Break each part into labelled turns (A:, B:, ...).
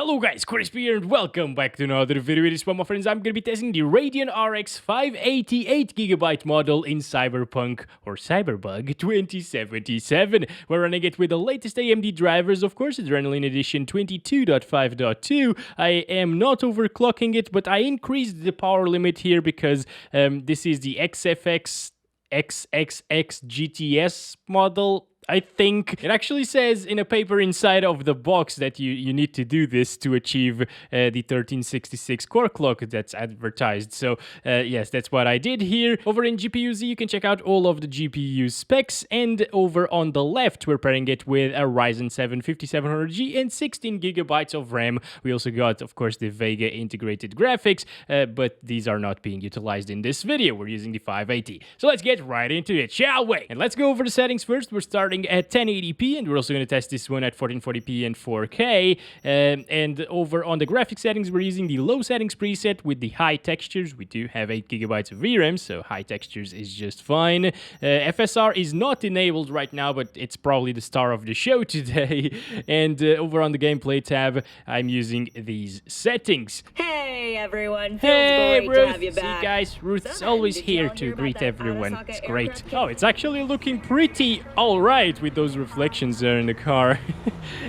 A: Hello guys, Crispy here and welcome back to another video. This one, my friends, I'm going to be testing the Radeon RX 588GB model in Cyberpunk or Cyberbug 2077. We're running it with the latest AMD drivers, of course, Adrenaline Edition 22.5.2. I am not overclocking it, but I increased the power limit here because this is the XFX XXX GTS model. I think it actually says in a paper inside of the box that you need to do this to achieve the 1366 core clock that's advertised. So yes, that's what I did here. Over in GPU-Z, you can check out all of the GPU specs, and over on the left, we're pairing it with a Ryzen 7 5700G and 16GB of RAM. We also got, of course, the Vega integrated graphics, but these are not being utilized in this video. We're using the 580. So let's get right into it, shall we? And let's go over the settings first. We're starting at 1080p, and we're also going to test this one at 1440p and 4K. And over on the graphic settings, we're using the low settings preset with the high textures. We do have 8GB of VRAM, so high textures is just fine. FSR is not enabled right now, but it's probably the star of the show today. And over on the gameplay tab, I'm using these settings.
B: Hey everyone! Feels
A: Hey
B: great
A: Ruth!
B: to have you back.
A: See guys, Ruth's
B: So,
A: always
B: did you
A: here
B: all
A: to
B: hear about
A: greet
B: that
A: everyone.
B: Arasaka
A: It's great.
B: aircraft
A: Oh, it's actually looking pretty alright with those reflections there in the car.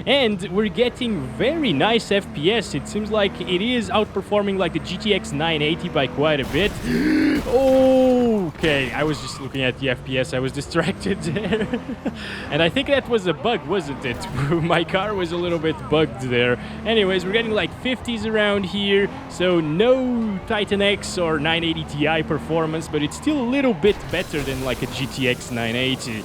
A: And we're getting very nice FPS. It seems like it is outperforming like the GTX 980 by quite a bit. Okay, I was just looking at the FPS. I was distracted there. And I think that was a bug, wasn't it? My car was a little bit bugged there. Anyways, we're getting like 50s around here, so no Titan X or 980 Ti performance, but it's still a little bit better than like a GTX 980.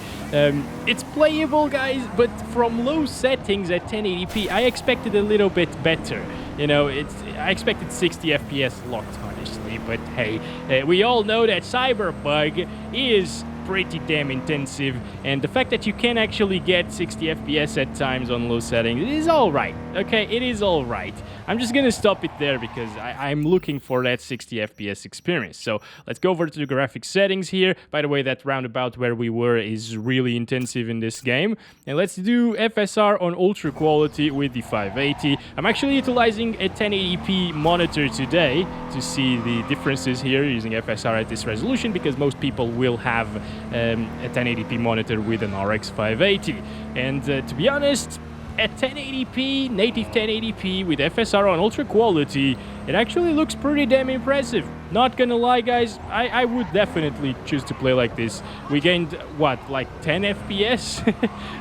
A: It's playable, guys, but from low settings at 1080p, I expected a little bit better. You know, I expected 60 FPS locked, honestly, but hey, we all know that Cyberbug is pretty damn intensive, and the fact that you can actually get 60 FPS at times on low settings, it is alright, okay? It is alright. I'm just gonna stop it there because I'm looking for that 60 FPS experience. So let's go over to the graphics settings here. By the way, that roundabout where we were is really intensive in this game. And let's do FSR on Ultra Quality with the 580. I'm actually utilizing a 1080p monitor today to see the differences here using FSR at this resolution, because most people will have a 1080p monitor with an RX 580. And to be honest, at 1080p, native 1080p with FSR on Ultra Quality, it actually looks pretty damn impressive. Not gonna lie, guys, I would definitely choose to play like this. We gained, what, like 10 FPS?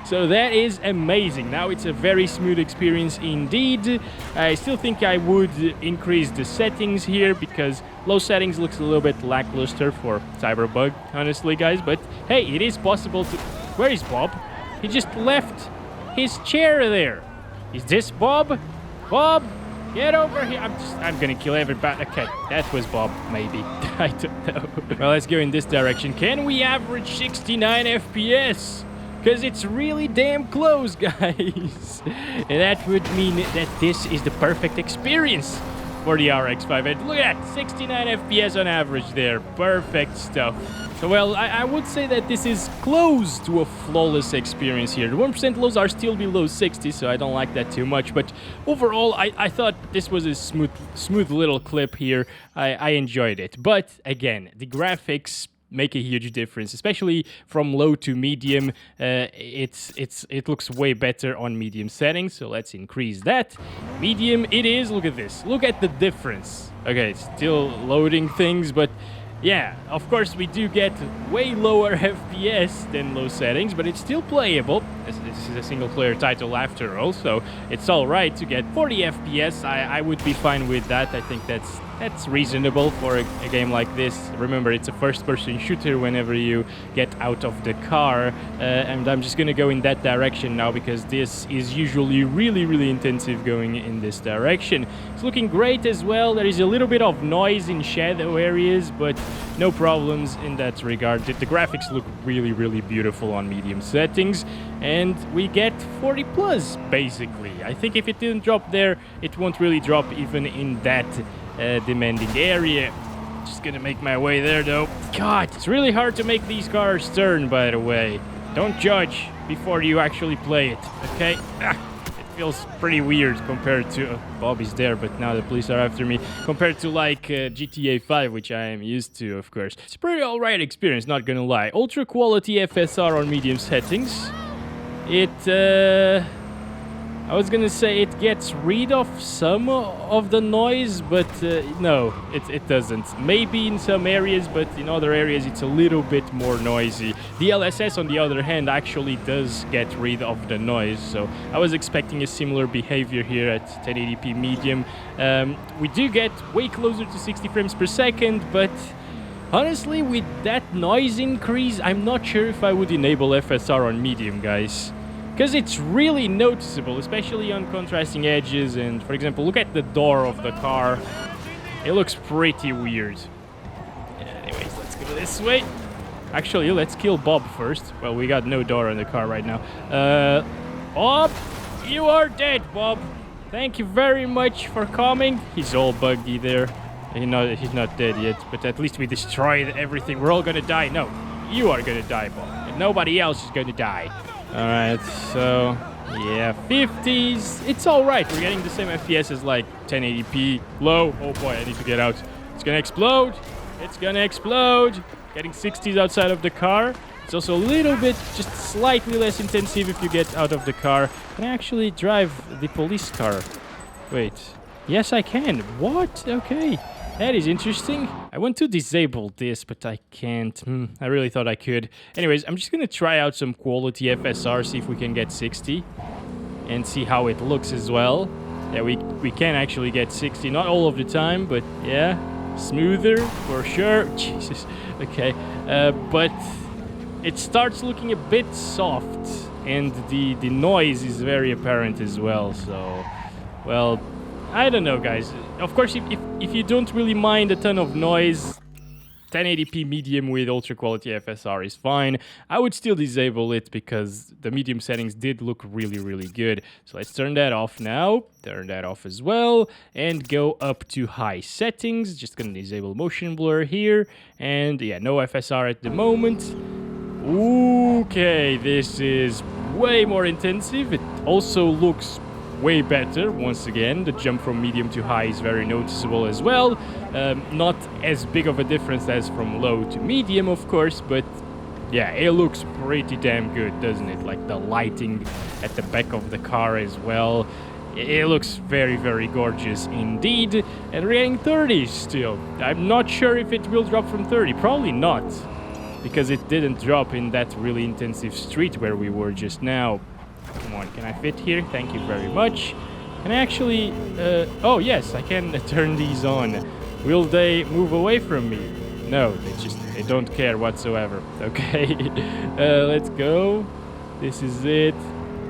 A: So that is amazing. Now it's a very smooth experience indeed. I still think I would increase the settings here because low settings looks a little bit lackluster for Cyberbug, honestly, guys. But hey, it is possible to... Where is Bob? He just left his chair there. Is this Bob? Bob, get over here. I'm gonna kill everybody. Okay, that was Bob, maybe. I don't know. Well, let's go in this direction. Can we average 69 FPS? Because it's really damn close, guys. And that would mean that this is the perfect experience for the RX 580. Look at that, 69 FPS on average there. Perfect stuff. So, well, I would say that this is close to a flawless experience here. The 1% lows are still below 60, so I don't like that too much. But overall, I thought this was a smooth little clip here. I enjoyed it. But, again, the graphics make a huge difference, especially from low to medium. It looks way better on medium settings, so let's increase that. Medium it is. Look at this. Look at the difference. Okay, it's still loading things, but yeah, of course we do get way lower FPS than low settings, but it's still playable. This is a single player title after all, so it's alright to get 40 FPS. I would be fine with that. I think that's reasonable for a game like this. Remember, it's a first-person shooter whenever you get out of the car, and I'm just gonna go in that direction now because this is usually really intensive going in this direction. It's looking great as well. There is a little bit of noise in shadow areas, but no problems in that regard. The graphics look really beautiful on medium settings, and we get 40 plus basically. I think if it didn't drop there, it won't really drop even in that demanding area. Just gonna make my way there though. God, it's really hard to make these cars turn, by the way. Don't judge before you actually play it, okay? feels pretty weird compared to Bobby's there, but now the police are after me, compared to like GTA 5, which I am used to, of course. It's a pretty alright experience, not gonna lie. Ultra quality FSR on medium settings. I was gonna say it gets rid of some of the noise, but no, it doesn't. Maybe in some areas, but in other areas it's a little bit more noisy. The DLSS, on the other hand, actually does get rid of the noise, so I was expecting a similar behavior here at 1080p medium. We do get way closer to 60 frames per second, but honestly, with that noise increase, I'm not sure if I would enable FSR on medium, guys. Because it's really noticeable, especially on contrasting edges, and for example, look at the door of the car. It looks pretty weird. Anyways, let's go this way. Actually, let's kill Bob first. Well, we got no door on the car right now. Bob, you are dead, Bob. Thank you very much for coming. He's all buggy there. He's not dead yet, but at least we destroyed everything. We're all gonna die. No, you are gonna die, Bob. And nobody else is gonna die. Alright, so yeah, 50s. It's alright. We're getting the same FPS as like 1080p low. Oh boy, I need to get out. It's gonna explode. It's gonna explode. Getting 60s outside of the car. It's also a little bit, just slightly less intensive if you get out of the car. Can I actually drive the police car? Wait. Yes, I can. What? Okay. That is interesting. I want to disable this, but I can't. I really thought I could. Anyways, I'm just gonna try out some quality FSR, see if we can get 60. And see how it looks as well. Yeah, we can actually get 60. Not all of the time, but yeah. Smoother, for sure. Jesus. Okay. But it starts looking a bit soft. And the noise is very apparent as well, so... Well... I don't know, guys. Of course, if you don't really mind a ton of noise, 1080p medium with ultra quality FSR is fine. I would still disable it because the medium settings did look really, really good. So let's turn that off now. Turn that off as well. And go up to high settings. Just gonna disable motion blur here. And yeah, no FSR at the moment. Okay, this is way more intensive. It also looks way better. Once again, the jump from medium to high is very noticeable as well. Not as big of a difference as from low to medium, of course, but yeah, it looks pretty damn good, doesn't it? Like the lighting at the back of the car as well. It looks very, very gorgeous indeed. And we're getting 30 still. I'm not sure if it will drop from 30. Probably not, because it didn't drop in that really intensive street where we were just now. Come on, can I fit here? Thank you very much. Can I actually... oh, yes, I can turn these on. Will they move away from me? No, they don't care whatsoever. Okay, let's go. This is it.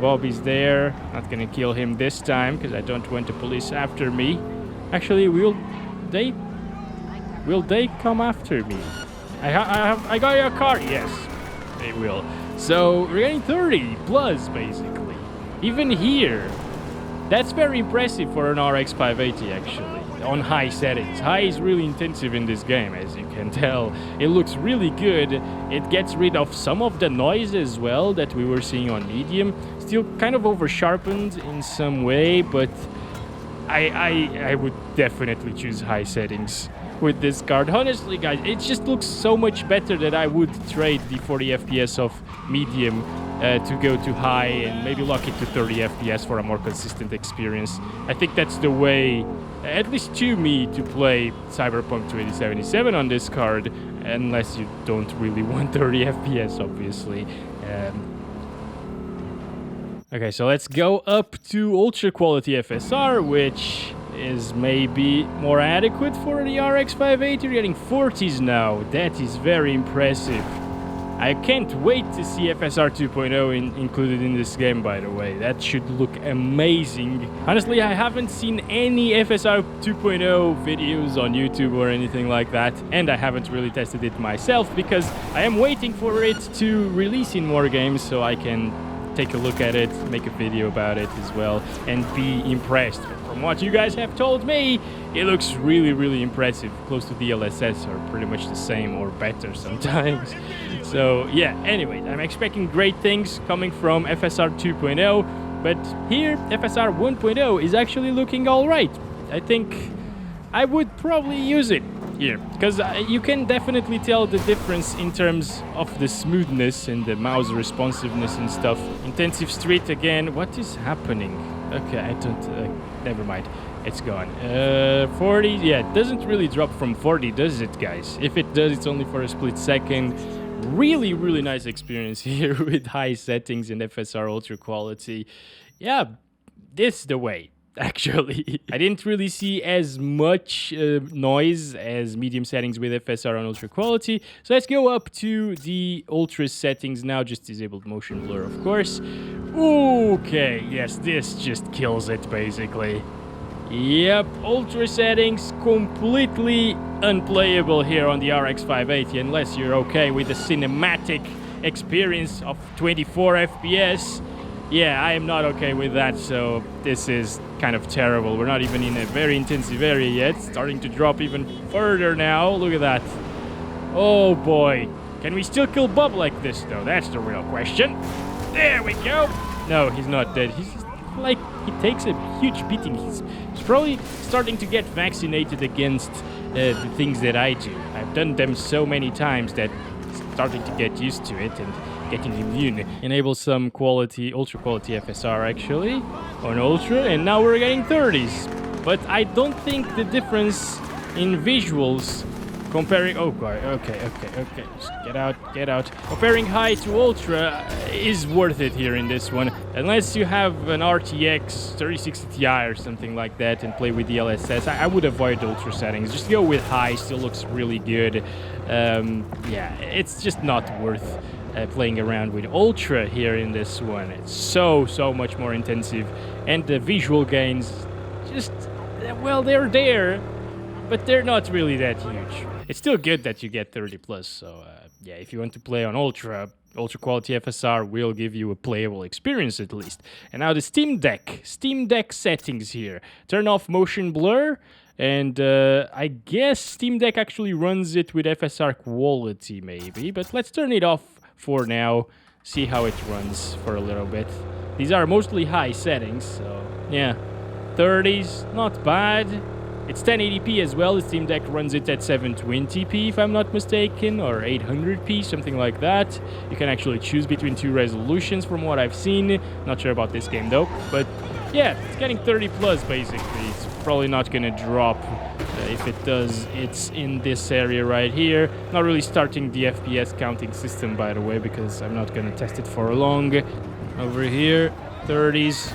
A: Bobby's there. Not gonna kill him this time, because I don't want the police after me. Actually, will they come after me? I got your car. Yes, they will. So we're getting 30 plus, basically. Even here, that's very impressive for an RX 580, actually, on high settings. High is really intensive in this game, as you can tell. It looks really good. It gets rid of some of the noise as well that we were seeing on medium. Still kind of over-sharpened in some way, but I would definitely choose high settings with this card. Honestly, guys, it just looks so much better that I would trade the 40 FPS of medium to go to high and maybe lock it to 30 FPS for a more consistent experience. I think that's the way, at least to me, to play Cyberpunk 2077 on this card, unless you don't really want 30 FPS, obviously. Okay, so let's go up to ultra quality FSR, which is maybe more adequate for the RX 580. We're getting 40s now. That is very impressive. I can't wait to see FSR 2.0 included in this game, by the way. That should look amazing. Honestly, I haven't seen any FSR 2.0 videos on YouTube or anything like that, and I haven't really tested it myself because I am waiting for it to release in more games so I can take a look at it, make a video about it as well, and be impressed. But from what you guys have told me, it looks really, really impressive. Close to DLSS, or pretty much the same or better sometimes. So yeah, anyway, I'm expecting great things coming from FSR 2.0. But here, FSR 1.0 is actually looking alright. I think I would probably use it here, because you can definitely tell the difference in terms of the smoothness and the mouse responsiveness and stuff. Intensive Street again. What is happening? Okay, I don't... never mind. It's gone. 40, yeah, it doesn't really drop from 40, does it, guys? If it does, it's only for a split second. Really, really nice experience here with high settings in FSR Ultra Quality. Yeah, this is the way, actually. I didn't really see as much noise as medium settings with FSR on Ultra Quality. So let's go up to the Ultra settings now. Just disabled motion blur, of course. Okay, yes, this just kills it, basically. Yep, Ultra settings completely unplayable here on the RX 580 unless you're okay with the cinematic experience of 24 FPS. Yeah, I am not okay with that, so this is kind of terrible. We're not even in a very intensive area yet. Starting to drop even further now. Look at that. Oh boy. Can we still kill Bob like this though? That's the real question. There we go. No, he's not dead. He's just, like, he takes a huge beating. He's probably starting to get vaccinated against the things that I do. I've done them so many times that he's starting to get used to it and getting immune. Enable some quality, ultra quality FSR actually on Ultra, and now we're getting 30s. But I don't think the difference in visuals comparing... Oh god, okay. Just get out. Comparing high to Ultra is worth it here in this one. Unless you have an RTX 3060 Ti or something like that and play with the LSS, I would avoid Ultra settings. Just go with high, still looks really good. Yeah, it's just not worth playing around with Ultra here in this one. It's so much more intensive. And the visual gains just... well, they're there, but they're not really that huge. It's still good that you get 30 plus, so yeah, if you want to play on Ultra Quality FSR will give you a playable experience at least. And now the Steam Deck settings here. Turn off motion blur, and I guess Steam Deck actually runs it with FSR Quality maybe, but let's turn it off for now, see how it runs for a little bit. These are mostly high settings, so yeah, 30s, not bad. It's 1080p as well. The Steam Deck runs it at 720p if I'm not mistaken, or 800p, something like that. You can actually choose between two resolutions from what I've seen. Not sure about this game though, but yeah, it's getting 30 plus basically. It's probably not gonna drop. If it does, it's in this area right here. Not really starting the FPS counting system, by the way, because I'm not gonna test it for long. Over here, 30s.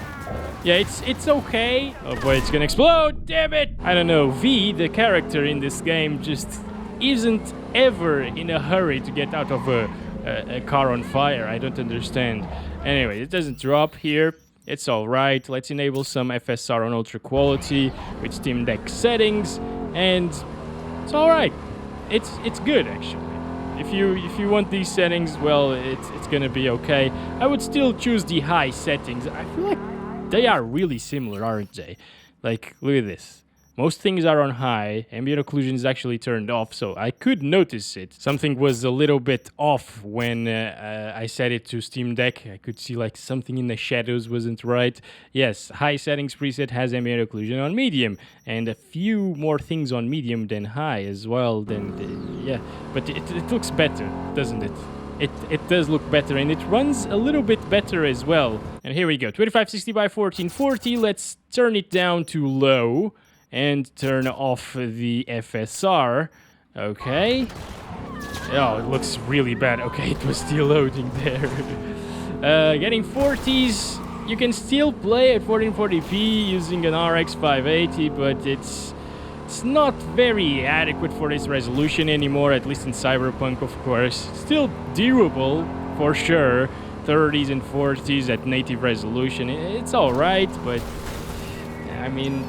A: Yeah, it's okay. Oh boy, it's gonna explode, damn it! I don't know, V, the character in this game, just isn't ever in a hurry to get out of a car on fire. I don't understand. Anyway, it doesn't drop here. It's alright. Let's enable some FSR on Ultra Quality with Steam Deck settings, and it's alright. It's good actually. If you want these settings, well, it's gonna be okay. I would still choose the high settings. I feel like they are really similar, aren't they? Like, look at this. Most things are on high. Ambient occlusion is actually turned off, so I could notice it. Something was a little bit off when I set it to Steam Deck. I could see like something in the shadows wasn't right. Yes, high settings preset has ambient occlusion on medium, and a few more things on medium than high as well. Yeah, but it looks better, doesn't it? It does look better, and it runs a little bit better as well. And here we go, 2560 by 1440. Let's turn it down to low and turn off the FSR. Okay. Oh, it looks really bad. Okay, it was still loading there. Getting 40s. You can still play at 1440p using an RX 580, but it's not very adequate for this resolution anymore, at least in Cyberpunk, of course. Still doable, for sure. 30s and 40s at native resolution. It's alright, but I mean,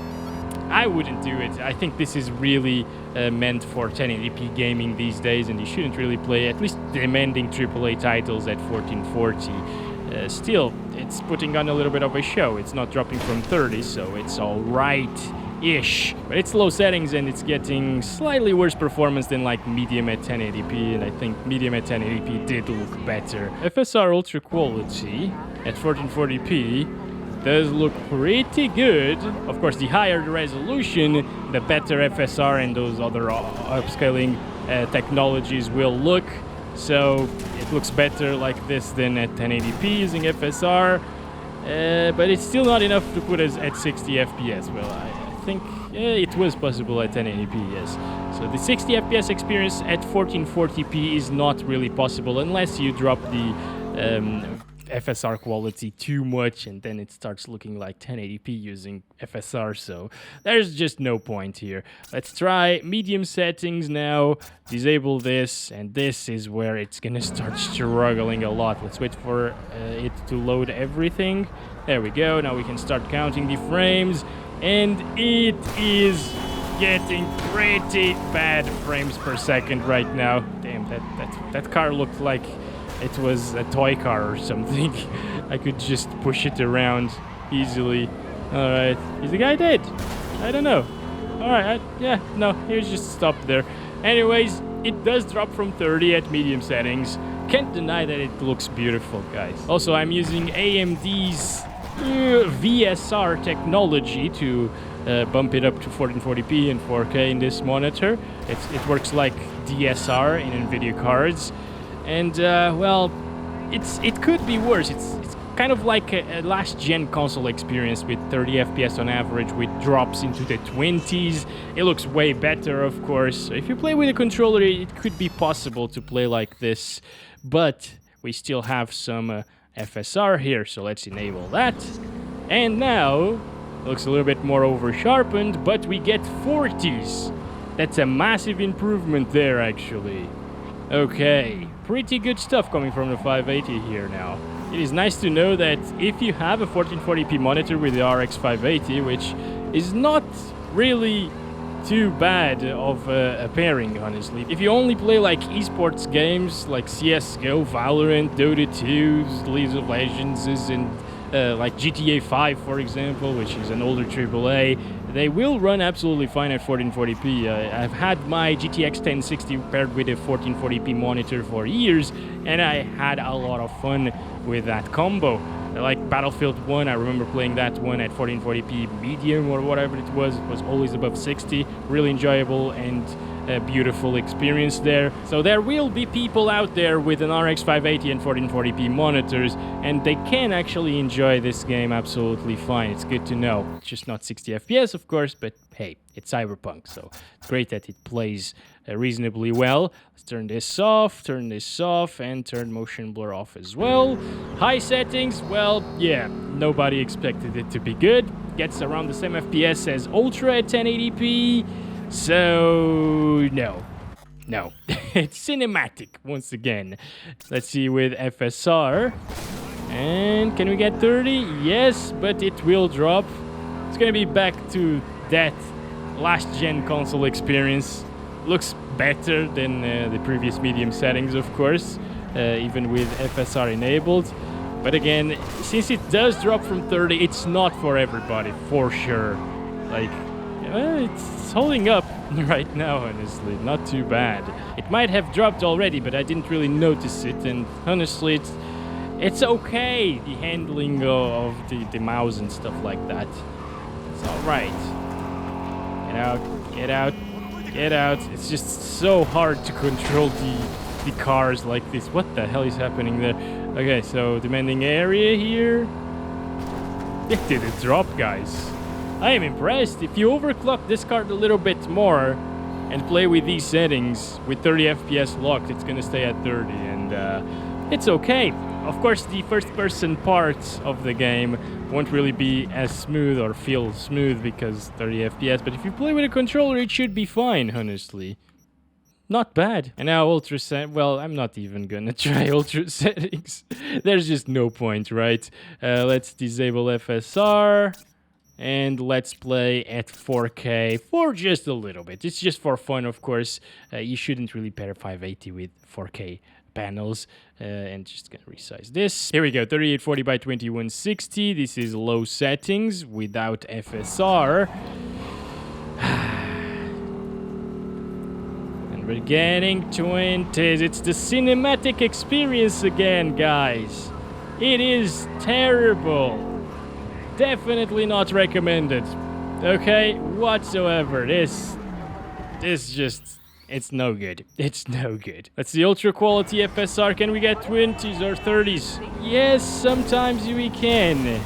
A: I wouldn't do it. I think this is really meant for 1080p gaming these days, and you shouldn't really play at least demanding AAA titles at 1440. Still, it's putting on a little bit of a show. It's not dropping from 30, so it's alright-ish. But it's low settings, and it's getting slightly worse performance than like medium at 1080p, and I think medium at 1080p did look better. FSR Ultra Quality at 1440p. does look pretty good. Of course, the higher the resolution, the better FSR and those other upscaling technologies will look. So it looks better like this than at 1080p using FSR. But it's still not enough to put us at 60 FPS. Well, I think it was possible at 1080p, yes. So the 60 FPS experience at 1440p is not really possible unless you drop the FSR quality too much, and then it starts looking like 1080p using FSR, so there's just no point here. Let's try medium settings now, disable this, and this is where it's gonna start struggling a lot. Let's wait for it to load everything. There we go, now we can start counting the frames, and it is getting pretty bad frames per second right now. Damn, that car looked like it was a toy car or something. I could just push it around easily. Alright, is the guy dead? I don't know. Alright, yeah, no, he's just stopped there. Anyways, it does drop from 30 at medium settings. Can't deny that it looks beautiful, guys. Also, I'm using AMD's VSR technology to bump it up to 1440p and 4K in this monitor. It works like DSR in NVIDIA cards. And, well, it could be worse. It's kind of like a last-gen console experience with 30 FPS on average, with drops into the 20s. It looks way better, of course. So if you play with a controller, it could be possible to play like this. But we still have some FSR here, so let's enable that. And now, it looks a little bit more over-sharpened, but we get 40s. That's a massive improvement there, actually. Okay, pretty good stuff coming from the 580 here now. It is nice to know that if you have a 1440p monitor with the RX 580, which is not really too bad of a pairing, honestly. If you only play like esports games like CSGO, Valorant, Dota 2, League of Legends, and like GTA 5, for example, which is an older AAA, they will run absolutely fine at 1440p. I've had my GTX 1060 paired with a 1440p monitor for years, and I had a lot of fun with that combo. Like Battlefield 1, I remember playing that one at 1440p medium or whatever it was always above 60. Really enjoyable and a beautiful experience there. So there will be people out there with an RX 580 and 1440p monitors, and they can actually enjoy this game absolutely fine. It's good to know. It's just not 60 FPS, of course, but hey, it's Cyberpunk, so it's great that it plays reasonably well. Let's turn this off, and turn motion blur off as well. High settings, well, yeah, nobody expected it to be good. Gets around the same FPS as Ultra at 1080p. So, no. It's cinematic, once again. Let's see with FSR. And can we get 30? Yes, but it will drop. It's gonna be back to that last-gen console experience. Looks better than the previous medium settings, of course, even with FSR enabled. But again, since it does drop from 30, it's not for everybody, for sure. Like, it's holding up right now, honestly. Not too bad. It might have dropped already, but I didn't really notice it. And honestly, it's okay. The handling of the mouse and stuff like that. It's alright. Get out. It's just so hard to control the cars like this. What the hell is happening there? Okay, so demanding area here. It didn't drop, guys. I am impressed. If you overclock this card a little bit more and play with these settings, with 30 FPS locked, it's gonna stay at 30, and it's okay. Of course, the first-person parts of the game won't really be as smooth or feel smooth because 30 FPS, but if you play with a controller, it should be fine, honestly. Not bad. And now ultra well, I'm not even gonna try ultra settings. There's just no point, right? Let's disable FSR. And let's play at 4K for just a little bit. It's just for fun, of course. You shouldn't really pair 580 with 4K panels. And just gonna resize this. Here we go, 3840 by 2160. This is low settings without FSR. And we're getting 20s. It's the cinematic experience again, guys. It is terrible. definitely not recommended. Okay, whatsoever. This just, it's no good. It's no good. Let's see, Ultra Quality FSR. Can we get 20s or 30s? Yes, sometimes we can.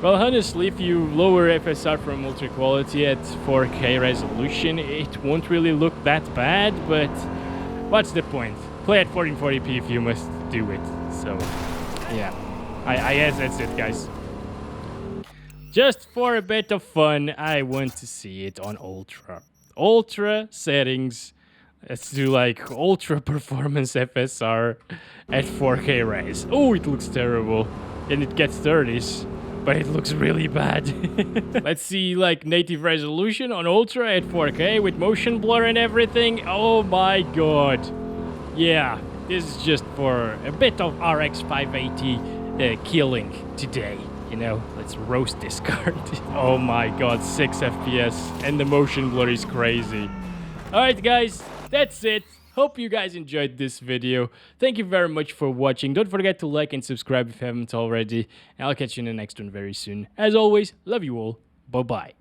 A: Well, honestly, if you lower FSR from Ultra Quality at 4K resolution, it won't really look that bad, but what's the point? Play at 1440p if you must do it. So, yeah. I guess that's it, guys. Just for a bit of fun, I want to see it on Ultra. Ultra settings. Let's do like Ultra Performance FSR at 4K res. Oh, it looks terrible. And it gets 30s. But it looks really bad. Let's see like native resolution on Ultra at 4K with motion blur and everything. Oh my god. Yeah, this is just for a bit of RX 580 killing today. You know, let's roast this card. Oh my god, 6 FPS and the motion blur is crazy. Alright guys, that's it. Hope you guys enjoyed this video. Thank you very much for watching. Don't forget to like and subscribe if you haven't already. And I'll catch you in the next one very soon. As always, love you all. Bye-bye.